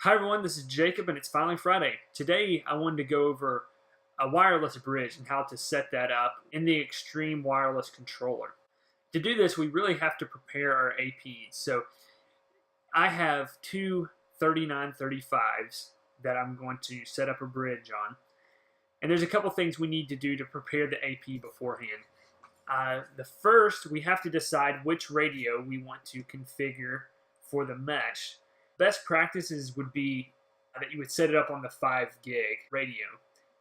Hi everyone, this is Jacob and it's finally Friday. Today I wanted to go over a wireless bridge and how to set that up in the Extreme Wireless Controller. To do this, we really have to prepare our APs. So I have two 3935s that I'm going to set up a bridge on. And there's a couple things we need to do to prepare the AP beforehand. The first, we have to decide which radio we want to configure for the mesh. Best practices would be that you would set it up on the 5 gig radio.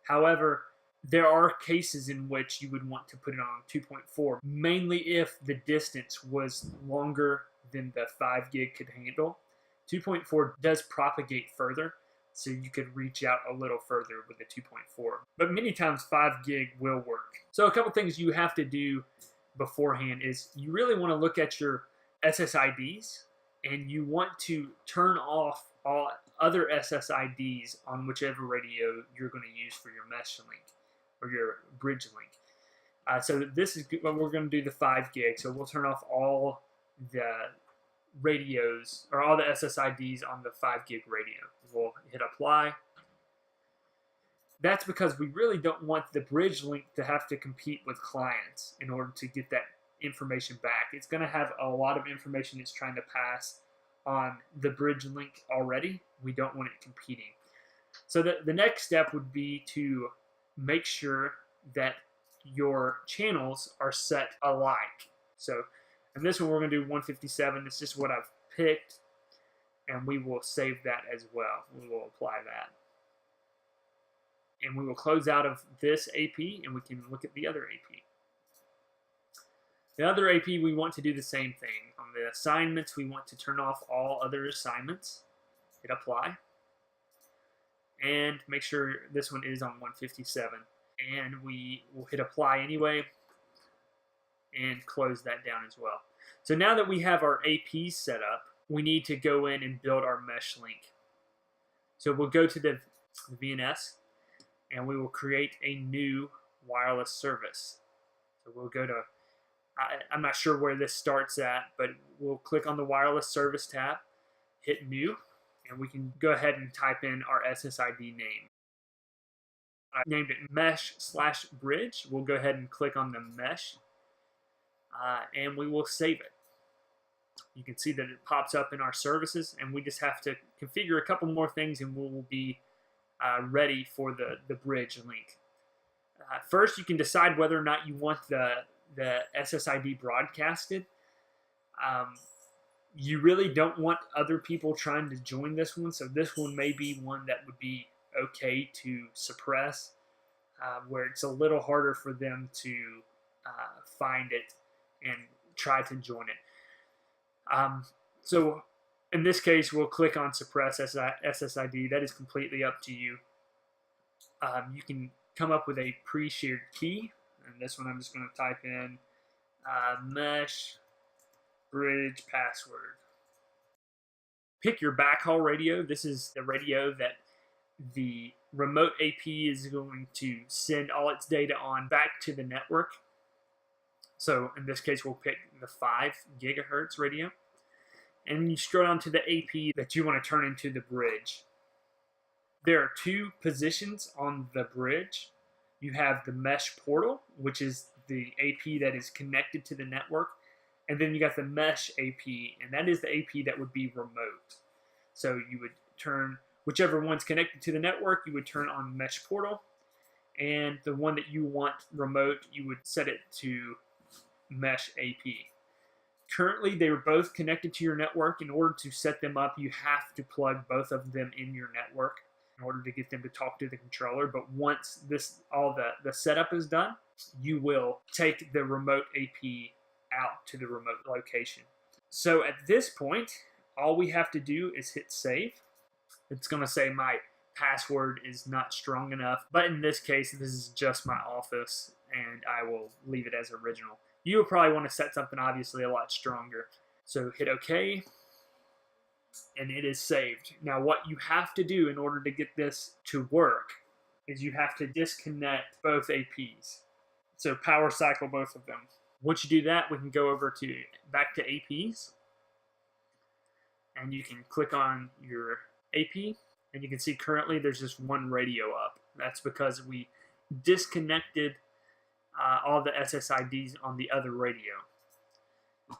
However, there are cases in which you would want to put it on 2.4, mainly if the distance was longer than the 5 gig could handle. 2.4 does propagate further, so you could reach out a little further with the 2.4. But many times 5 gig will work. So a couple things you have to do beforehand is you really want to look at your SSIDs and you want to turn off all other SSIDs on whichever radio you're going to use for your mesh link or your bridge link. So this is what we're going to do, the 5 gig. So we'll turn off all the radios or all the SSIDs on the 5 gig radio. We'll hit apply. That's because we really don't want the bridge link to have to compete with clients in order to get that information back. It's going to have a lot of information it's trying to pass on the bridge link already. We don't want it competing. So the next step would be to make sure that your channels are set alike. So in this one, we're going to do 157. It's just what I've picked, and we will save that as well. We will apply that. And we will close out of this AP, and we can look at the other AP. The other AP, we want to do the same thing. On the assignments, we want to turn off all other assignments. Hit apply. And make sure this one is on 157. And we will hit apply anyway and close that down as well. So now that we have our APs set up, we need to go in and build our mesh link. So we'll go to the VNS and we will create a new wireless service. So we'll go to, I'm not sure where this starts at, but we'll click on the wireless service tab, hit new, and we can go ahead and type in our SSID name. I named it mesh/bridge. We'll go ahead and click on the mesh, and we will save it. You can see that it pops up in our services, and we just have to configure a couple more things, and we will be ready for the bridge link. First, you can decide whether or not you want the SSID broadcasted. You really don't want other people trying to join this one, so this one may be one that would be okay to suppress, where it's a little harder for them to find it and try to join it. So in this case, we'll click on suppress SSID. That is completely up to you. You can come up with a pre-shared key, and this one I'm just going to type in mesh bridge password. Pick your backhaul radio. This is the radio that the remote AP is going to send all its data on back to the network. So in this case, we'll pick the 5 gigahertz radio. And you scroll down to the AP that you want to turn into the bridge. There are 2 positions on the bridge. You have the mesh portal, which is the AP that is connected to the network. And then you got the mesh AP, and that is the AP that would be remote. So you would turn, whichever one's connected to the network, you would turn on mesh portal. And the one that you want remote, you would set it to mesh AP. Currently, they are both connected to your network. In order to set them up, you have to plug both of them in your network in order to get them to talk to the controller. But once all the setup is done, you will take the remote AP out to the remote location. So at this point, all we have to do is hit save. It's going to say my password is not strong enough, but in this case, this is just my office, and I will leave it as original. You will probably want to set something obviously a lot stronger. So hit OK, and it is saved. Now what you have to do in order to get this to work is you have to disconnect both APs. So power cycle both of them. Once you do that, we can go over back to APs, and you can click on your AP, and you can see currently there's just one radio up. That's because we disconnected all the SSIDs on the other radio.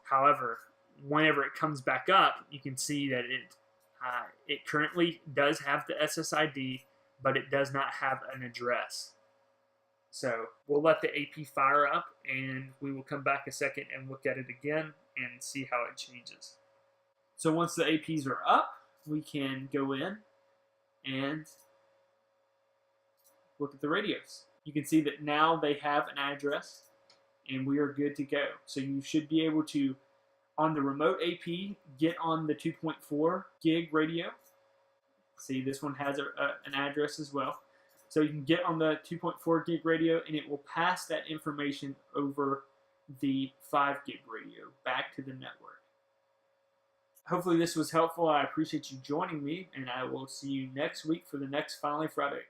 However, whenever it comes back up, you can see that it currently does have the SSID, but it does not have an address. So we'll let the AP fire up, and we will come back a second and look at it again and see how it changes. So once the APs are up, we can go in and look at the radios. You can see that now they have an address, and we are good to go. So you should be able to, on the remote AP, get on the 2.4 gig radio. See, this one has an address as well. So you can get on the 2.4 gig radio, and it will pass that information over the 5 gig radio back to the network. Hopefully this was helpful. I appreciate you joining me, and I will see you next week for the next Finally Friday.